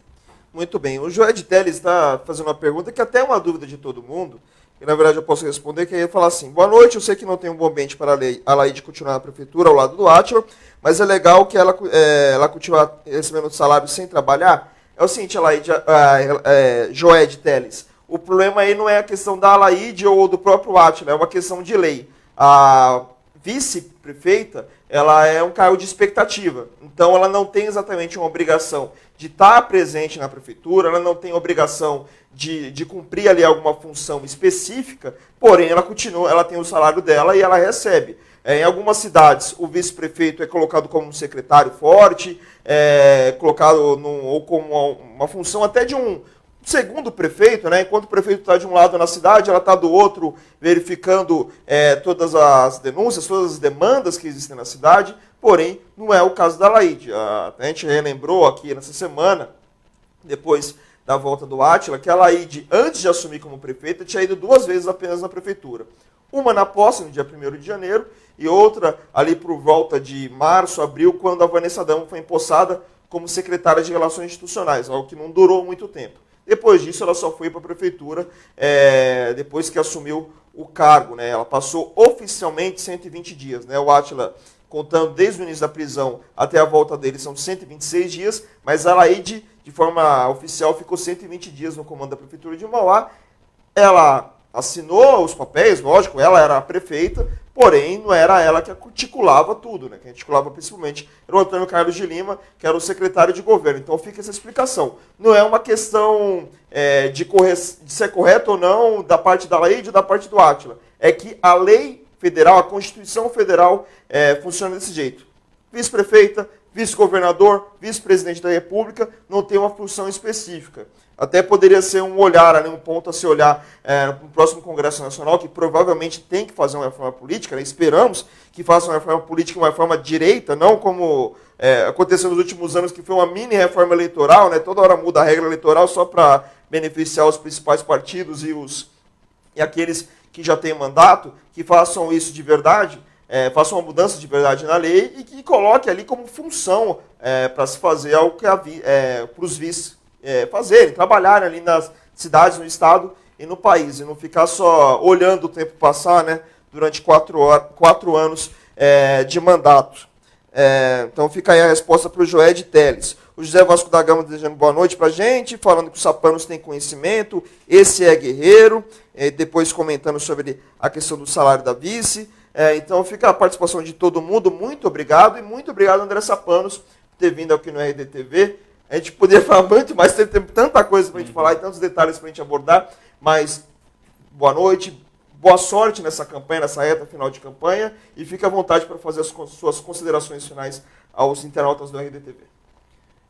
Speaker 1: Muito bem. O Joed Teles está fazendo uma pergunta que até é uma dúvida de todo mundo, e na verdade eu posso responder, que ele fala assim: boa noite, eu sei que não tem um bom ambiente para a Laíde continuar na prefeitura ao lado do Átila, mas é legal que ela continue recebendo salário sem trabalhar. É o seguinte, Joed Teles, o problema aí não é a questão da Laíde ou do próprio Átila, é uma questão de lei. A vice-prefeita, ela é um cargo de expectativa, então ela não tem exatamente uma obrigação de estar presente na prefeitura, ela não tem obrigação de cumprir ali alguma função específica, porém ela tem o salário dela e ela recebe. Em algumas cidades, o vice-prefeito é colocado como um secretário forte, colocado ou como uma função até de um segundo prefeito, né? Enquanto o prefeito está de um lado na cidade, ela está do outro verificando todas as denúncias, todas as demandas que existem na cidade, porém, não é o caso da Laíde. A gente relembrou aqui nessa semana, depois da volta do Átila, que a Laíde, antes de assumir como prefeita, tinha ido 2 vezes apenas na prefeitura. Uma na posse, no dia 1º de janeiro, e outra ali por volta de março, abril, quando a Vanessa Adamo foi empossada como secretária de Relações Institucionais, algo que não durou muito tempo. Depois disso, ela só foi para a prefeitura depois que assumiu o cargo, né? Ela passou oficialmente 120 dias. Né? O Átila, contando desde o início da prisão até a volta dele, são 126 dias, mas a Laíde, de forma oficial, ficou 120 dias no comando da prefeitura de Mauá. Ela assinou os papéis, lógico, ela era a prefeita, porém não era ela que articulava tudo, né? Quem articulava principalmente era o Antônio Carlos de Lima, que era o secretário de governo. Então fica essa explicação. Não é uma questão de ser correto ou não da parte da Laide ou da parte do Átila. É que a lei federal, a Constituição Federal funciona desse jeito. Vice-prefeita, vice-governador, vice-presidente da República não tem uma função específica. Até poderia ser um olhar, um ponto a se olhar no próximo Congresso Nacional, que provavelmente tem que fazer uma reforma política, né? Esperamos que faça uma reforma política, uma reforma direita, não como aconteceu nos últimos anos, que foi uma mini reforma eleitoral, né? Toda hora muda a regra eleitoral só para beneficiar os principais partidos e aqueles que já têm mandato, que façam isso de verdade, façam uma mudança de verdade na lei e que coloque ali como função para se fazer algo para os vices fazerem, trabalharem ali nas cidades, no estado e no país, e não ficar só olhando o tempo passar, né, durante 4 anos de mandato. Então fica aí a resposta para o Joé de Teles. O José Vasco da Gama desejando boa noite para a gente, falando que os sapanos têm conhecimento, esse é guerreiro, depois comentando sobre a questão do salário da vice. Então fica a participação de todo mundo, muito obrigado, e muito obrigado, André Sapanos, por ter vindo aqui no RDTV. A gente poderia falar muito mais, tem tanta coisa para a gente falar e tantos detalhes para a gente abordar, mas boa noite, boa sorte nessa campanha, nessa reta final de campanha, e fique à vontade para fazer as suas considerações finais aos internautas do RDTV.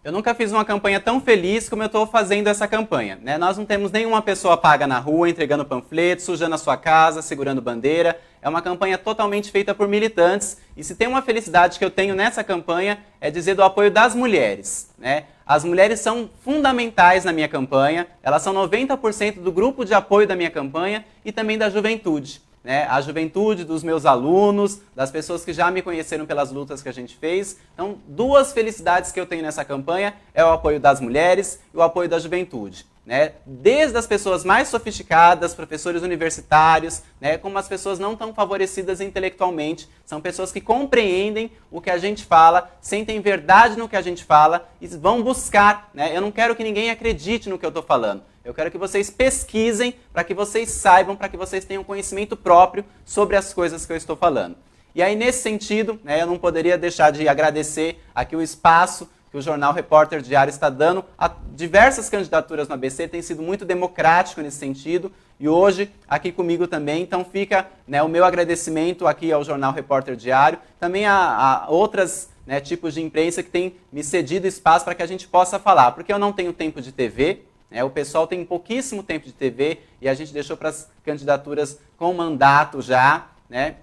Speaker 2: Eu nunca fiz uma campanha tão feliz como eu estou fazendo essa campanha, né? Nós não temos nenhuma pessoa paga na rua, entregando panfletos, sujando a sua casa, segurando bandeira. É uma campanha totalmente feita por militantes. E se tem uma felicidade que eu tenho nessa campanha, é dizer do apoio das mulheres, né? As mulheres são fundamentais na minha campanha, elas são 90% do grupo de apoio da minha campanha e também da juventude. Né, a juventude dos meus alunos, das pessoas que já me conheceram pelas lutas que a gente fez. Então, 2 felicidades que eu tenho nessa campanha é o apoio das mulheres e o apoio da juventude. Né? Desde as pessoas mais sofisticadas, professores universitários, né, como as pessoas não tão favorecidas intelectualmente, são pessoas que compreendem o que a gente fala, sentem verdade no que a gente fala e vão buscar. Né? Eu não quero que ninguém acredite no que eu estou falando. Eu quero que vocês pesquisem, para que vocês saibam, para que vocês tenham conhecimento próprio sobre as coisas que eu estou falando. E aí, nesse sentido, né, eu não poderia deixar de agradecer aqui o espaço que o Jornal Repórter Diário está dando a diversas candidaturas no ABC, tem sido muito democrático nesse sentido, e hoje aqui comigo também, então fica, né, o meu agradecimento aqui ao Jornal Repórter Diário, também a outras, né, tipos de imprensa que têm me cedido espaço para que a gente possa falar, porque eu não tenho tempo de TV, o pessoal tem pouquíssimo tempo de TV e a gente deixou para as candidaturas com mandato já, né?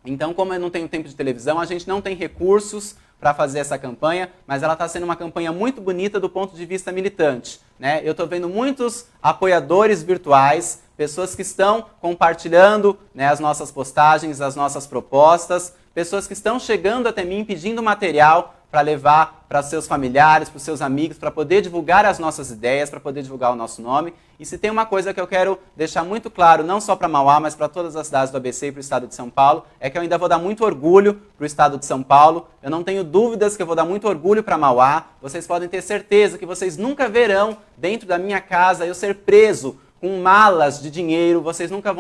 Speaker 2: Então, como eu não tenho tempo de televisão, a gente não tem recursos para fazer essa campanha, mas ela está sendo uma campanha muito bonita do ponto de vista militante. Né? Eu estou vendo muitos apoiadores virtuais, pessoas que estão compartilhando, né, as nossas postagens, as nossas propostas, pessoas que estão chegando até mim pedindo material para levar para seus familiares, para os seus amigos, para poder divulgar as nossas ideias, para poder divulgar o nosso nome. E se tem uma coisa que eu quero deixar muito claro, não só para Mauá, mas para todas as cidades do ABC e para o estado de São Paulo, é que eu ainda vou dar muito orgulho para o estado de São Paulo. Eu não tenho dúvidas que eu vou dar muito orgulho para Mauá. Vocês podem ter certeza que vocês nunca verão dentro da minha casa eu ser preso com malas de dinheiro, vocês nunca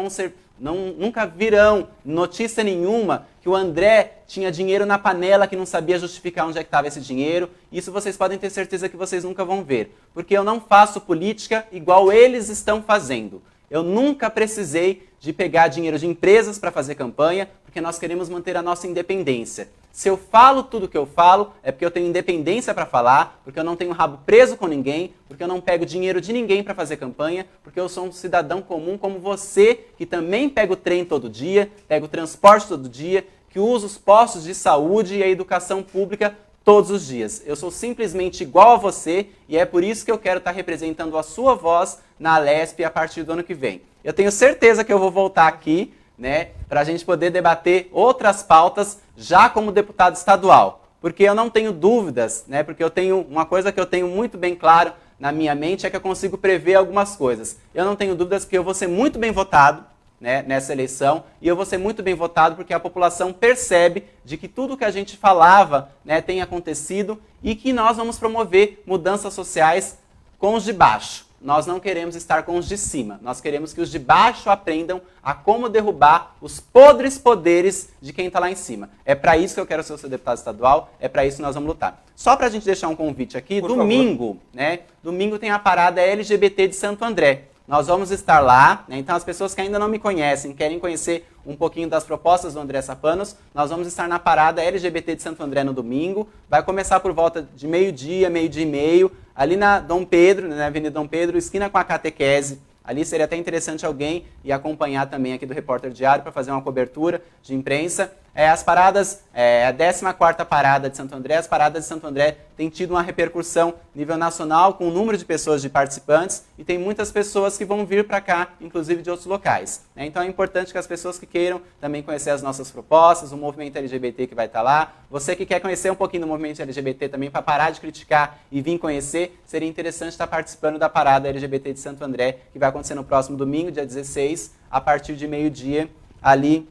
Speaker 2: virão notícia nenhuma que o André tinha dinheiro na panela que não sabia justificar onde é que estava esse dinheiro. Isso vocês podem ter certeza que vocês nunca vão ver. Porque eu não faço política igual eles estão fazendo. Eu nunca precisei de pegar dinheiro de empresas para fazer campanha, porque nós queremos manter a nossa independência. Se eu falo tudo o que eu falo, é porque eu tenho independência para falar, porque eu não tenho rabo preso com ninguém, porque eu não pego dinheiro de ninguém para fazer campanha, porque eu sou um cidadão comum como você, que também pega o trem todo dia, pega o transporte todo dia, que usa os postos de saúde e a educação pública todos os dias. Eu sou simplesmente igual a você e é por isso que eu quero estar representando a sua voz na Alesp a partir do ano que vem. Eu tenho certeza que eu vou voltar aqui, né, para a gente poder debater outras pautas já como deputado estadual. Porque eu não tenho dúvidas, né, porque eu tenho uma coisa que eu tenho muito bem claro na minha mente é que eu consigo prever algumas coisas. Eu não tenho dúvidas que eu vou ser muito bem votado, né, nessa eleição, e eu vou ser muito bem votado porque a população percebe de que tudo que a gente falava, né, tem acontecido e que nós vamos promover mudanças sociais com os de baixo. nós não queremos estar com os de cima. Nós queremos que os de baixo aprendam a como derrubar os podres poderes de quem está lá em cima. É para isso que eu quero ser o seu deputado estadual, é para isso que nós vamos lutar. Só para a gente deixar um convite aqui, domingo, né? Domingo tem a parada LGBT de Santo André. Nós vamos estar lá, né? Então as pessoas que ainda não me conhecem, querem conhecer um pouquinho das propostas do André Sapanos, nós vamos estar na parada LGBT de Santo André no domingo. Vai começar por volta de meio-dia, meio-dia e meio, ali na Dom Pedro, na Avenida Dom Pedro, esquina com a Catequese. Ali seria até interessante alguém ir acompanhar também aqui do Repórter Diário para fazer uma cobertura de imprensa. As paradas, a 14ª parada de Santo André, as paradas de Santo André têm tido uma repercussão nível nacional com o número de pessoas, de participantes, e tem muitas pessoas que vão vir para cá, inclusive de outros locais. Então é importante que as pessoas que queiram também conhecer as nossas propostas, o movimento LGBT que vai estar lá, você que quer conhecer um pouquinho do movimento LGBT também, para parar de criticar e vir conhecer, seria interessante estar participando da parada LGBT de Santo André, que vai acontecer no próximo domingo, dia 16, a partir de meio-dia, ali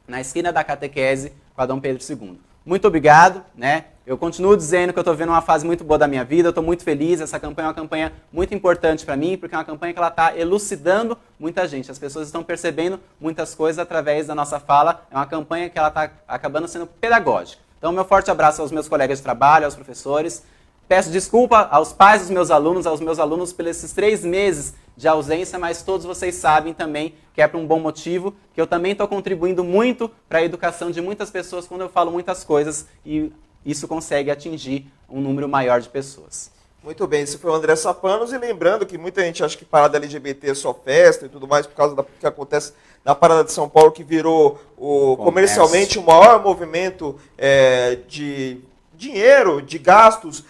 Speaker 2: na esquina da Catequese com a Dom Pedro II. Muito obrigado, né? Eu continuo dizendo que eu estou vendo uma fase muito boa da minha vida, eu estou muito feliz, essa campanha é uma campanha muito importante para mim, porque é uma campanha que ela está elucidando muita gente, as pessoas estão percebendo muitas coisas através da nossa fala, é uma campanha que ela está acabando sendo pedagógica. Então, meu forte abraço aos meus colegas de trabalho, aos professores. Peço desculpa aos pais dos meus alunos, aos meus alunos por esses 3 meses de ausência, mas todos vocês sabem também que é por um bom motivo, que eu também estou contribuindo muito para a educação de muitas pessoas quando eu falo muitas coisas e isso consegue atingir um número maior de pessoas.
Speaker 1: Muito bem, esse foi o André Sapanos, e lembrando que muita gente acha que parada LGBT é só festa e tudo mais, por causa do que acontece na Parada de São Paulo, que virou comercialmente o maior movimento de dinheiro, de gastos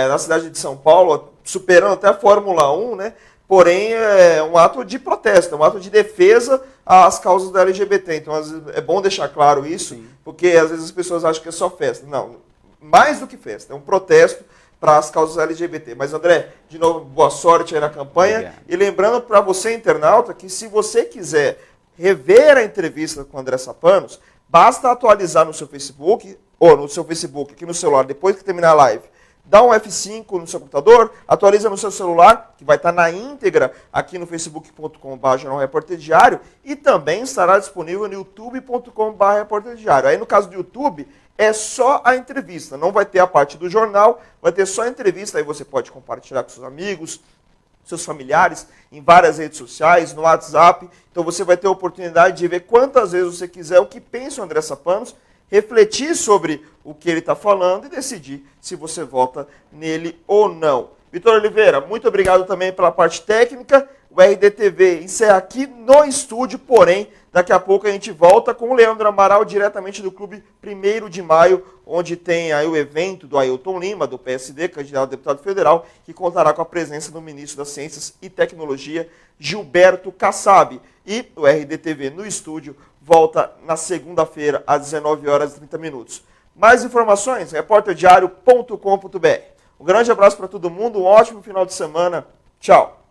Speaker 1: na cidade de São Paulo, superando até a Fórmula 1, né? Porém, é um ato de protesto, é um ato de defesa às causas da LGBT. Então, às vezes, é bom deixar claro isso, sim, porque às vezes as pessoas acham que é só festa. Não, mais do que festa, é um protesto para as causas LGBT. Mas, André, de novo, boa sorte aí na campanha. Obrigado. E lembrando para você, internauta, que se você quiser rever a entrevista com o André Sapanos, basta atualizar no seu Facebook, ou no seu Facebook, aqui no celular, depois que terminar a live, dá um F5 no seu computador, atualiza no seu celular, que vai estar na íntegra aqui no facebook.com/Repórter Diário, e também estará disponível no youtube.com/Repórter Diário. Aí no caso do YouTube, é só a entrevista, não vai ter a parte do jornal, vai ter só a entrevista, aí você pode compartilhar com seus amigos, seus familiares, em várias redes sociais, no WhatsApp. Então você vai ter a oportunidade de ver quantas vezes você quiser o que pensa o André Sapanos, refletir sobre o que ele está falando e decidir se você vota nele ou não. Vitor Oliveira, muito obrigado também pela parte técnica. O RDTV encerra aqui no estúdio, porém, daqui a pouco a gente volta com o Leandro Amaral, diretamente do Clube 1º de Maio, onde tem aí o evento do Ailton Lima, do PSD, candidato a deputado federal, que contará com a presença do ministro das Ciências e Tecnologia, Gilberto Kassab. E o RDTV no estúdio volta na segunda-feira, às 19h30. Mais informações, repórterdiario.com.br. Um grande abraço para todo mundo, um ótimo final de semana. Tchau.